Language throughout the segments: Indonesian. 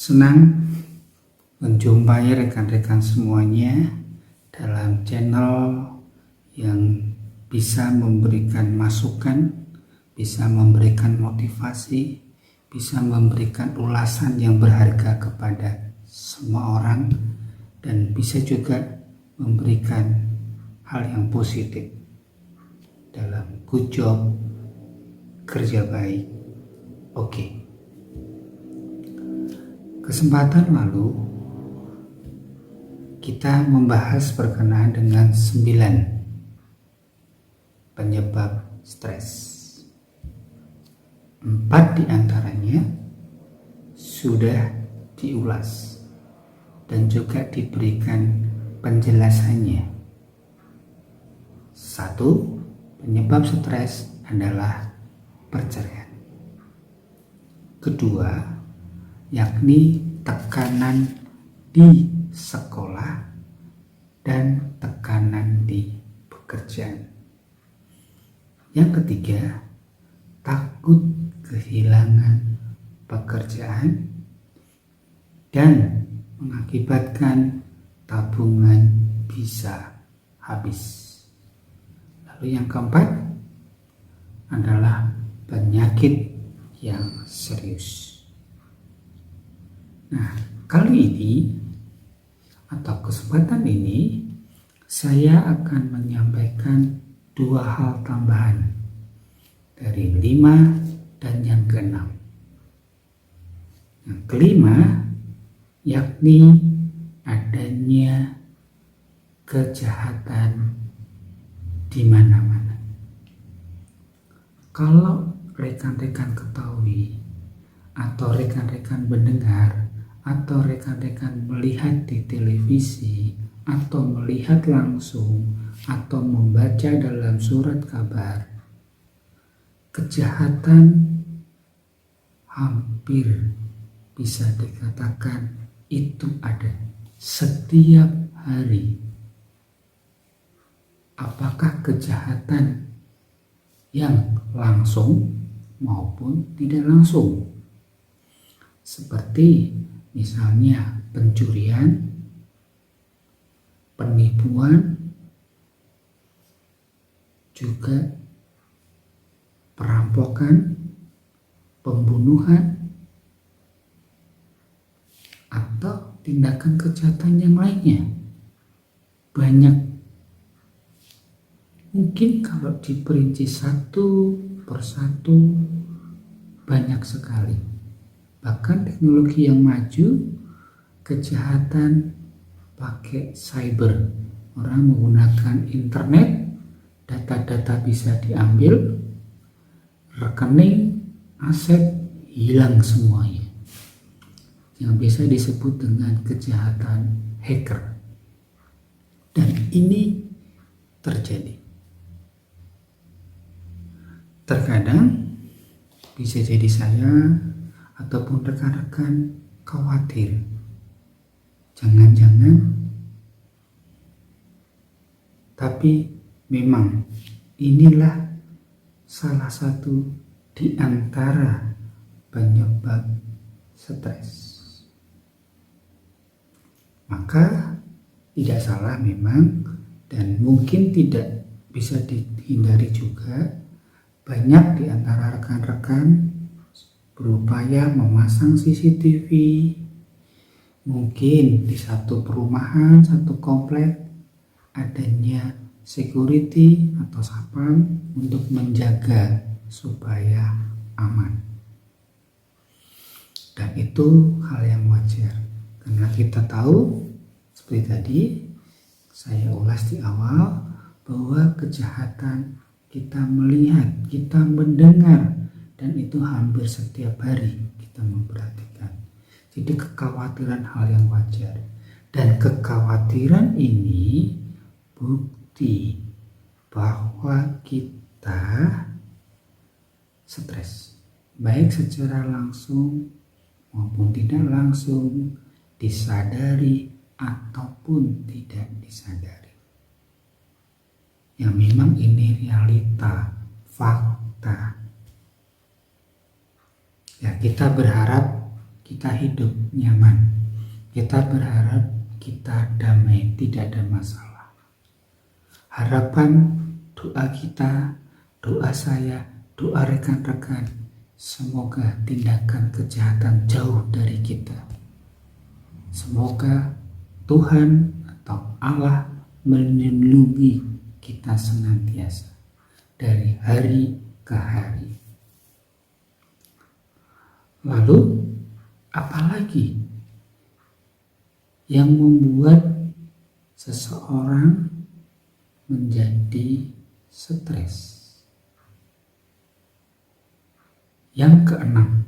Senang menjumpai rekan-rekan semuanya dalam channel yang bisa memberikan masukan, bisa memberikan motivasi, bisa memberikan ulasan yang berharga kepada semua orang, dan bisa juga memberikan hal yang positif dalam good job, kerja baik. Oke. Kesempatan lalu kita membahas berkenaan dengan 9 penyebab stres. 4 diantaranya sudah diulas dan juga diberikan penjelasannya. 1. Penyebab stres adalah perceraian. Kedua, yakni tekanan di sekolah dan tekanan di pekerjaan. Yang ketiga, takut kehilangan pekerjaan dan mengakibatkan tabungan bisa habis. Lalu yang keempat adalah penyakit yang serius. Nah, kali ini atau kesempatan ini saya akan menyampaikan 2 hal tambahan dari 5 dan yang ke-6. Yang kelima yakni adanya kejahatan di mana-mana. Kalau rekan-rekan ketahui atau rekan-rekan mendengar atau rekan-rekan melihat di televisi atau melihat langsung atau membaca dalam surat kabar, kejahatan hampir bisa dikatakan itu ada setiap hari. Apakah kejahatan yang langsung maupun tidak langsung, seperti misalnya pencurian, penipuan, juga perampokan, pembunuhan, atau tindakan kejahatan yang lainnya. Banyak. Mungkin kalau diperinci satu persatu banyak sekali. Bahkan teknologi yang maju, kejahatan pakai cyber. Orang menggunakan internet, data-data bisa diambil, rekening, aset hilang semuanya. Yang bisa disebut dengan kejahatan hacker. Dan ini terjadi. Terkadang bisa jadi saya ataupun rekan-rekan khawatir, jangan-jangan, tapi memang inilah salah satu di antara penyebab stres. Maka tidak salah memang, dan mungkin tidak bisa dihindari juga, banyak di antara rekan-rekan berupaya memasang CCTV, mungkin di satu perumahan, satu komplek adanya security atau satpam untuk menjaga supaya aman. Dan itu hal yang wajar, karena kita tahu seperti tadi saya ulas di awal bahwa kejahatan kita melihat, kita mendengar, dan itu hampir setiap hari kita memperhatikan. Jadi kekhawatiran hal yang wajar. Dan kekhawatiran ini bukti bahwa kita stres. Baik secara langsung maupun tidak langsung, disadari ataupun tidak disadari. Yang memang ini realita, fakta. Ya, kita berharap kita hidup nyaman. Kita berharap kita damai, tidak ada masalah. Harapan doa kita, doa saya, doa rekan-rekan, semoga tindakan kejahatan jauh dari kita. Semoga Tuhan atau Allah melindungi kita senantiasa dari hari ke hari. Lalu apalagi yang membuat seseorang menjadi stres? Yang keenam,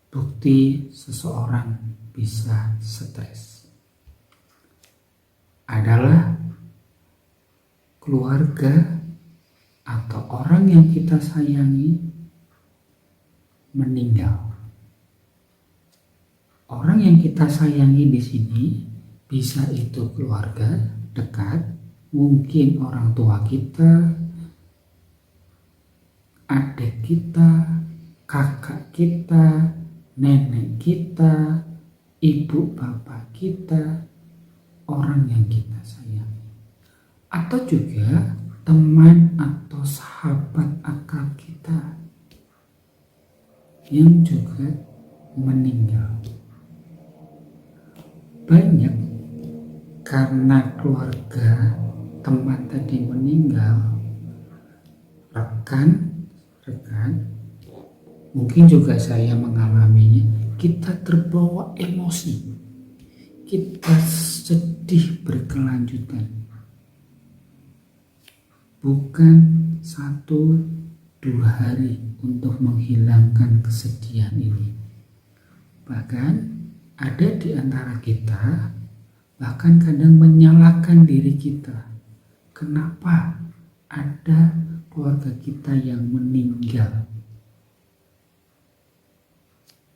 bukti seseorang bisa stres adalah keluarga atau orang yang kita sayangi meninggal. Orang yang kita sayangi di sini bisa itu keluarga dekat, mungkin orang tua kita, adik kita, kakak kita, nenek kita, ibu bapak kita, orang yang kita sayangi. Atau juga teman atau sahabat akrab kita yang juga meninggal. Banyak karena keluarga, teman tadi meninggal, rekan, mungkin juga saya mengalaminya, kita terbawa emosi, kita sedih berkelanjutan. Bukan 1-2 hari untuk menghilangkan kesedihan ini. Bahkan ada di antara kita bahkan kadang menyalahkan diri kita. Kenapa ada keluarga kita yang meninggal?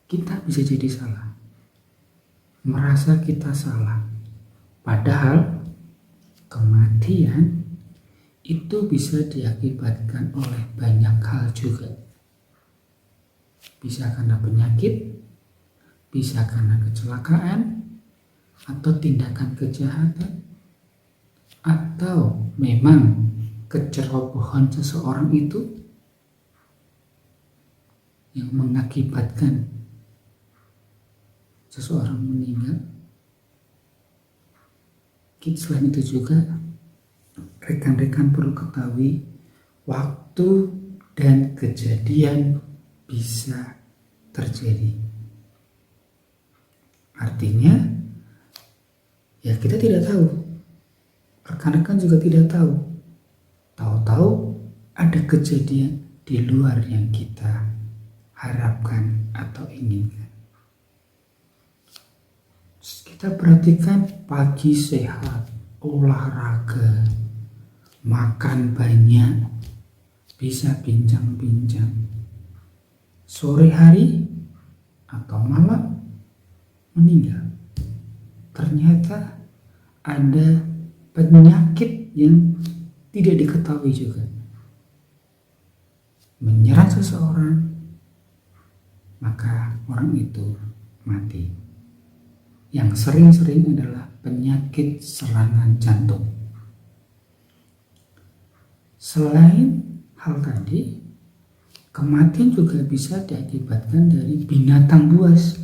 Kita bisa jadi salah, merasa kita salah. Padahal kematian itu bisa diakibatkan oleh banyak hal juga. Bisa karena penyakit, bisa karena kecelakaan, atau tindakan kejahatan, atau memang kecerobohan seseorang itu yang mengakibatkan seseorang meninggal. Selain itu juga rekan-rekan perlu ketahui waktu dan kejadian bisa terjadi. Artinya ya kita tidak tahu, rekan-rekan juga tidak tahu. Tahu-tahu ada kejadian di luar yang kita harapkan atau inginkan. Kita perhatikan pagi sehat, olahraga, makan banyak, bisa bincang-bincang. Sore hari atau malam meninggal. Ternyata ada penyakit yang tidak diketahui juga menyerang seseorang, maka orang itu mati. Yang sering-sering adalah penyakit serangan jantung. Selain hal tadi, kematian juga bisa diakibatkan dari binatang buas.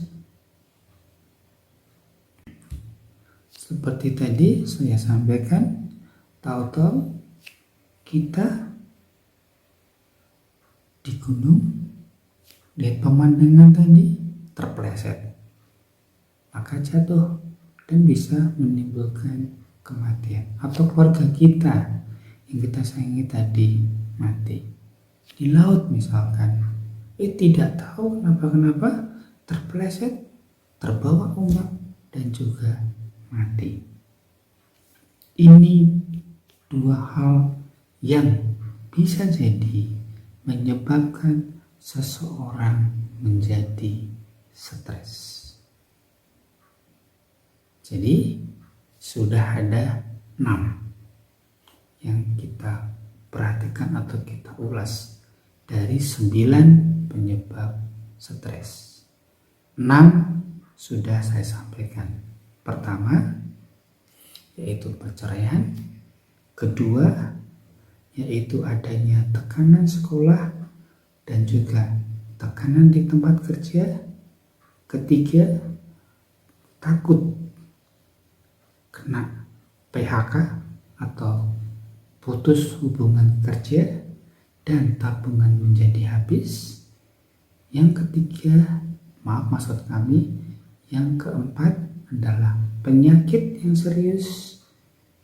Seperti tadi saya sampaikan, tahu-tahu kita di gunung, lihat pemandangan tadi, terpleset, maka jatuh dan bisa menimbulkan kematian. Atau keluarga kita yang kita sayangi tadi mati di laut misalkan, tidak tahu kenapa terpleset, terbawa ombak dan juga mati. Ini dua hal yang bisa jadi menyebabkan seseorang menjadi stres. Jadi sudah ada 6 yang kita perhatikan atau kita ulas dari 9 penyebab stres. 6 sudah saya sampaikan. Pertama, yaitu perceraian. Kedua, yaitu adanya tekanan sekolah dan juga tekanan di tempat kerja. Ketiga, takut kena PHK atau putus hubungan kerja dan tabungan menjadi habis. Yang ketiga, maksud kami, yang keempat adalah penyakit yang serius.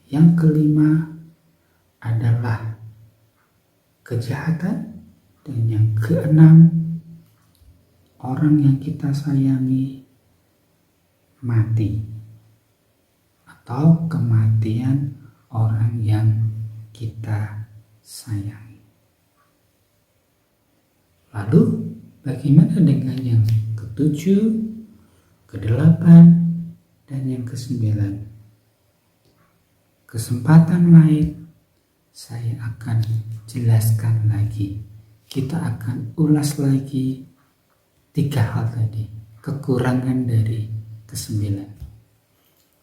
Yang kelima adalah kejahatan. Dan yang keenam, orang yang kita sayangi mati atau kematian orang yang kita sayangi. Lalu bagaimana dengan yang ketujuh, kedelapan, dan yang kesembilan? Kesempatan lain saya akan jelaskan lagi. Kita akan ulas lagi 3 hal tadi, kekurangan dari kesembilan.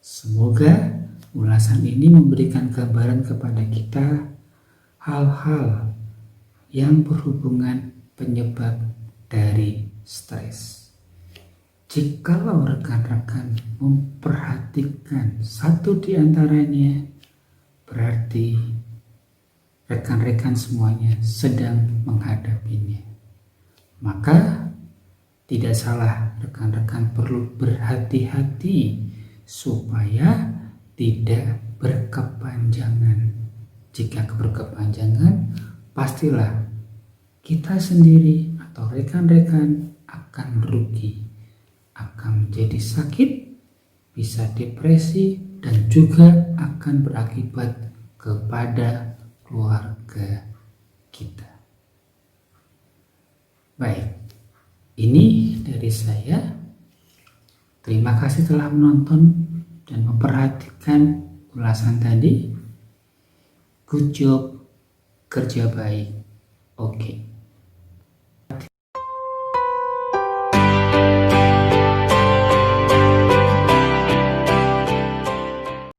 Semoga ulasan ini memberikan gambaran kepada kita hal-hal yang berhubungan penyebab dari stres. Jikalau rekan-rekan memperhatikan satu di antaranya, berarti rekan-rekan semuanya sedang menghadapinya. Maka tidak salah rekan-rekan perlu berhati-hati supaya tidak berkepanjangan. Jika berkepanjangan, pastilah kita sendiri atau rekan-rekan akan rugi, akan menjadi sakit, bisa depresi, dan juga akan berakibat kepada keluarga kita. Baik, ini dari saya. Terima kasih telah menonton dan memperhatikan ulasan tadi. Good job, kerja baik. Oke.